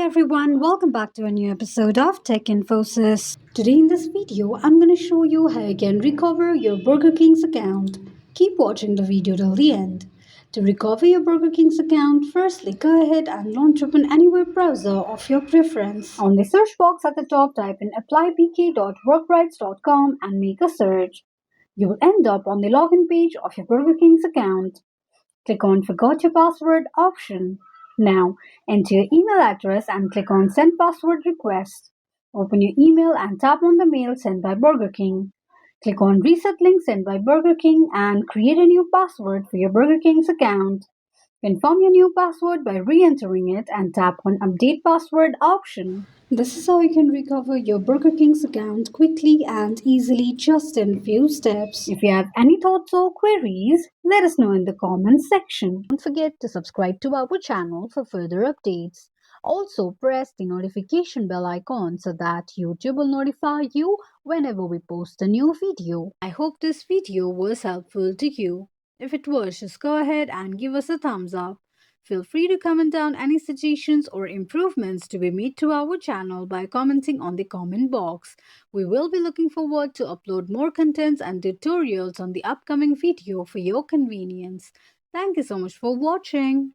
everyone, welcome back to a new episode of Tech Infosys. Today in this video, I'm going to show you how you can recover your Burger King's account. Keep watching the video till the end. To recover your Burger King's account, firstly go ahead and launch open any web browser of your preference. On the search box at the top, type in applybk.workrights.com and make a search. You will end up on the login page of your Burger King's account. Click on Forgot Your Password option. Now, enter your email address and click on Send Password Request. Open your email and tap on the mail sent by Burger King. Click on Reset link sent by Burger King and create a new password for your Burger King's account. Confirm your new password by re-entering it and tap on Update Password option. This is how you can recover your Burger King's account quickly and easily just in few steps. If you have any thoughts or queries, let us know in the comments section. Don't forget to subscribe to our channel for further updates. Also, press the notification bell icon so that YouTube will notify you whenever we post a new video. I hope this video was helpful to you. If it was, just go ahead and give us a thumbs up. Feel free to comment down any suggestions or improvements to be made to our channel by commenting on the comment box. We will be looking forward to upload more contents and tutorials on the upcoming video for your convenience. Thank you so much for watching.